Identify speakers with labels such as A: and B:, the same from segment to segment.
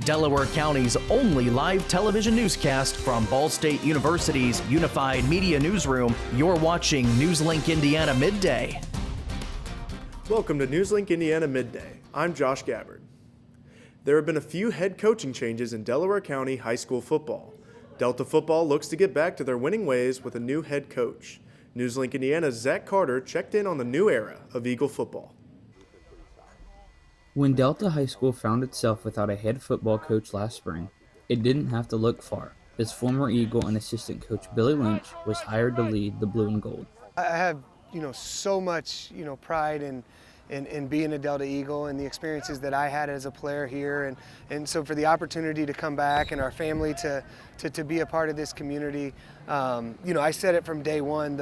A: Delaware County's only live television newscast from Ball State University's Unified Media Newsroom. You're watching NewsLink Indiana Midday.
B: Welcome to NewsLink Indiana Midday. I'm Josh Gabbard. There have been a few head coaching changes in Delaware County high school football. Delta football looks to get back to their winning ways with a new head coach. NewsLink Indiana's Zach Carter checked in on the new era of Eagle football.
C: When Delta High School found itself without a head football coach last spring, it didn't have to look far, as former Eagle and assistant coach Billy Lynch was hired to lead the Blue and Gold.
D: I have, so much, pride in being a Delta Eagle and the experiences that I had as a player here, and so for the opportunity to come back and our family to be a part of this community, I said it from day one,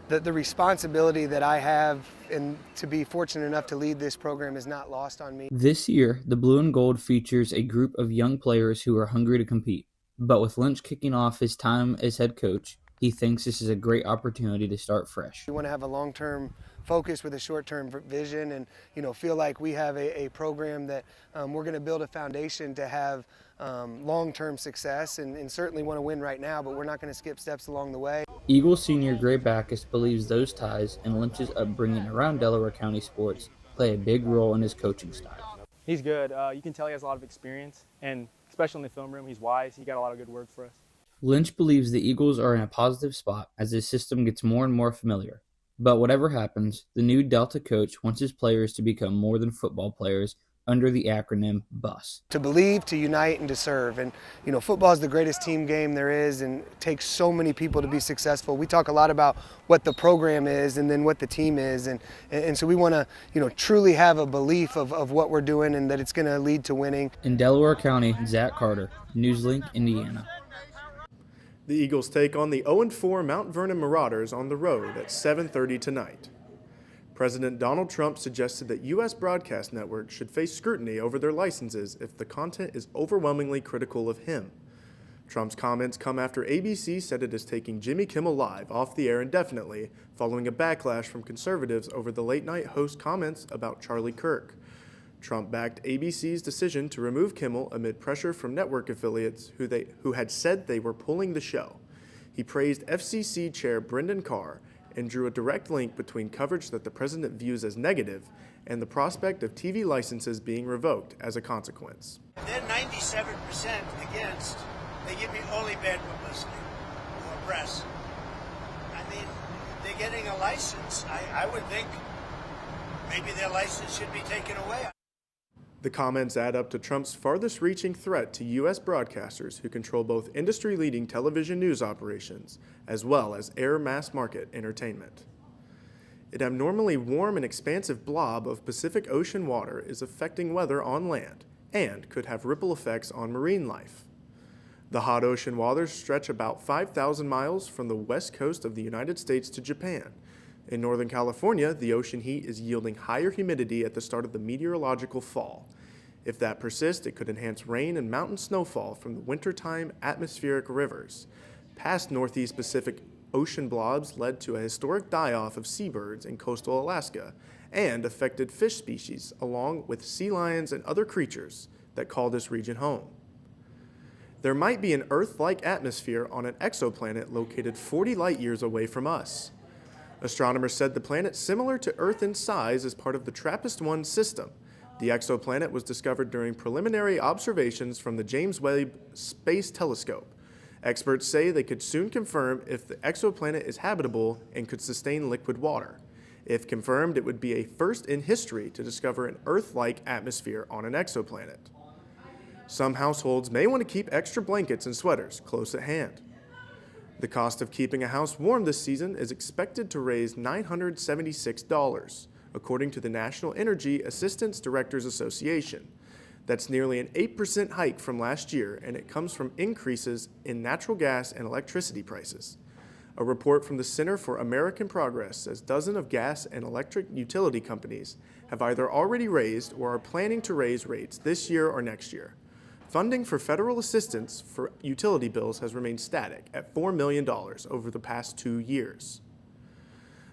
D: the responsibility that I have and to be fortunate enough to lead this program is not lost on me.
C: This year, the Blue and Gold features a group of young players who are hungry to compete. But with Lynch kicking off his time as head coach, he thinks this is a great opportunity to start fresh.
D: We want to have a long-term focus with a short-term vision and, feel like we have a program that we're going to build a foundation to have long-term success and certainly want to win right now, but we're not going to skip steps along the way.
C: Eagle senior Gray Backus believes those ties and Lynch's upbringing around Delaware County sports play a big role in his coaching style.
E: He's good. You can tell he has a lot of experience, and especially in the film room, he's wise. He got a lot of good work for us.
C: Lynch believes the Eagles are in a positive spot as his system gets more and more familiar. But whatever happens, the new Delta coach wants his players to become more than football players under the acronym BUS.
D: To believe, to unite, and to serve. And, football is the greatest team game there is, and it takes so many people to be successful. We talk a lot about what the program is and then what the team is. And so we want to, truly have a belief of what we're doing and that it's going to lead to winning.
C: In Delaware County, Zach Carter, NewsLink, Indiana.
B: The Eagles take on the 0-4 Mount Vernon Marauders on the road at 7:30 tonight. President Donald Trump suggested that U.S. broadcast networks should face scrutiny over their licenses if the content is overwhelmingly critical of him. Trump's comments come after ABC said it is taking Jimmy Kimmel Live off the air indefinitely following a backlash from conservatives over the late-night host comments about Charlie Kirk. Trump backed ABC's decision to remove Kimmel amid pressure from network affiliates who had said they were pulling the show. He praised FCC Chair Brendan Carr and drew a direct link between coverage that the president views as negative and the prospect of TV licenses being revoked as a consequence.
F: They're 97% against. They give me only bad publicity or press. I mean, they're getting a license. I would think maybe their license should be taken away.
B: The comments add up to Trump's farthest-reaching threat to U.S. broadcasters who control both industry-leading television news operations as well as air mass-market entertainment. An abnormally warm and expansive blob of Pacific Ocean water is affecting weather on land and could have ripple effects on marine life. The hot ocean waters stretch about 5,000 miles from the west coast of the United States to Japan. In Northern California, the ocean heat is yielding higher humidity at the start of the meteorological fall. If that persists, it could enhance rain and mountain snowfall from the wintertime atmospheric rivers. Past Northeast Pacific Ocean blobs led to a historic die-off of seabirds in coastal Alaska and affected fish species along with sea lions and other creatures that call this region home. There might be an Earth-like atmosphere on an exoplanet located 40 light-years away from us. Astronomers said the planet similar to Earth in size is part of the TRAPPIST-1 system. The exoplanet was discovered during preliminary observations from the James Webb Space Telescope. Experts say they could soon confirm if the exoplanet is habitable and could sustain liquid water. If confirmed, it would be a first in history to discover an Earth-like atmosphere on an exoplanet. Some households may want to keep extra blankets and sweaters close at hand. The cost of keeping a house warm this season is expected to raise $976, according to the National Energy Assistance Directors Association. That's nearly an 8% hike from last year, and it comes from increases in natural gas and electricity prices. A report from the Center for American Progress says dozens of gas and electric utility companies have either already raised or are planning to raise rates this year or next year. Funding for federal assistance for utility bills has remained static at $4 million over the past 2 years.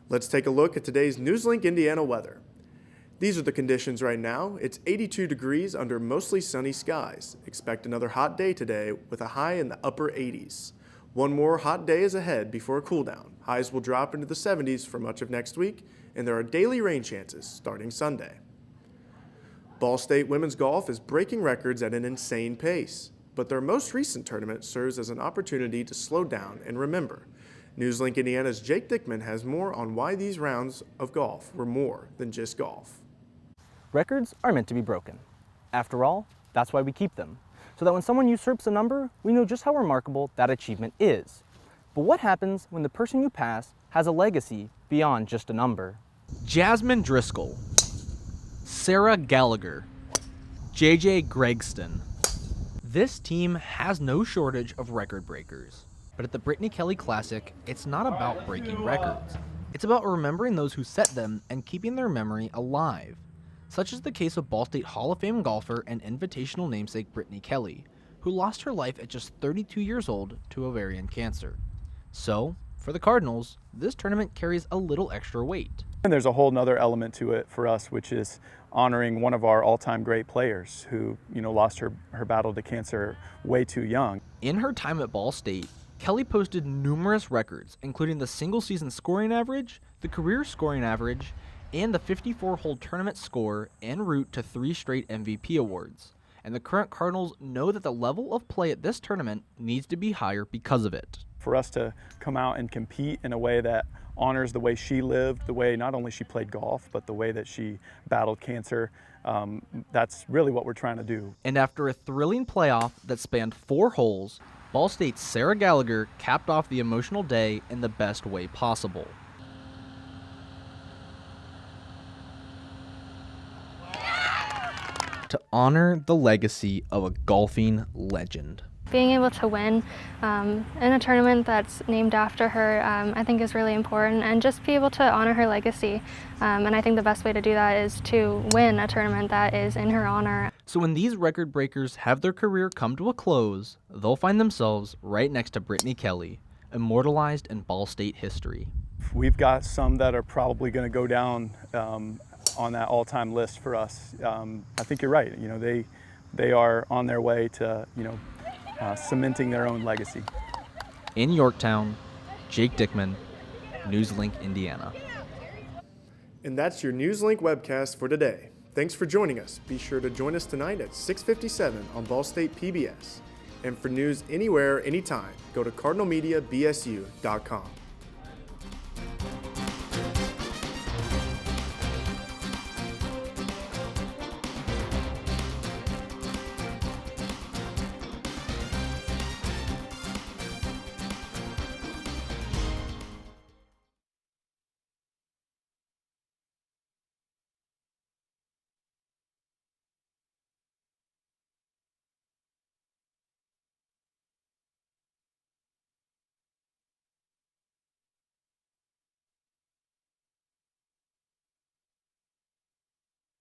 B: Let's take a look at today's NewsLink Indiana weather. These are the conditions right now. It's 82 degrees under mostly sunny skies. Expect another hot day today with a high in the upper 80s. One more hot day is ahead before a cool down. Highs will drop into the 70s for much of next week, and there are daily rain chances starting Sunday. Ball State women's golf is breaking records at an insane pace, but their most recent tournament serves as an opportunity to slow down and remember. NewsLink Indiana's Jake Dickman has more on why these rounds of golf were more than just golf.
G: Records are meant to be broken. After all, that's why we keep them, so that when someone usurps a number, we know just how remarkable that achievement is. But what happens when the person you pass has a legacy beyond just a number?
H: Jasmine Driscoll, Sarah Gallagher, JJ Gregston. This team has no shortage of record breakers. But at the Brittany Kelly Classic, it's not about breaking records. It's about remembering those who set them and keeping their memory alive. Such is the case of Ball State Hall of Fame golfer and invitational namesake Brittany Kelly, who lost her life at just 32 years old to ovarian cancer. So, for the Cardinals, this tournament carries a little extra weight.
I: And there's a whole nother element to it for us, which is honoring one of our all-time great players who, lost her battle to cancer way too young.
H: In her time at Ball State, Kelly posted numerous records, including the single-season scoring average, the career scoring average, and the 54-hole tournament score en route to 3 straight MVP awards. And the current Cardinals know that the level of play at this tournament needs to be higher because of it.
I: For us to come out and compete in a way that honors the way she lived, the way not only she played golf, but the way that she battled cancer, that's really what we're trying to do.
H: And after a thrilling playoff that spanned 4 holes, Ball State's Sarah Gallagher capped off the emotional day in the best way possible. To honor the legacy of a golfing legend.
J: Being able to win in a tournament that's named after her, I think is really important, and just be able to honor her legacy. And I think the best way to do that is to win a tournament that is in her honor.
H: So when these record breakers have their career come to a close, they'll find themselves right next to Brittany Kelly, immortalized in Ball State history.
I: We've got some that are probably going to go down on that all-time list for us. I think you're right. They are on their way to cementing their own legacy.
H: In Yorktown, Jake Dickman, NewsLink, Indiana.
B: And that's your NewsLink webcast for today. Thanks for joining us. Be sure to join us tonight at 6:57 on Ball State PBS. And for news anywhere, anytime, go to cardinalmediabsu.com.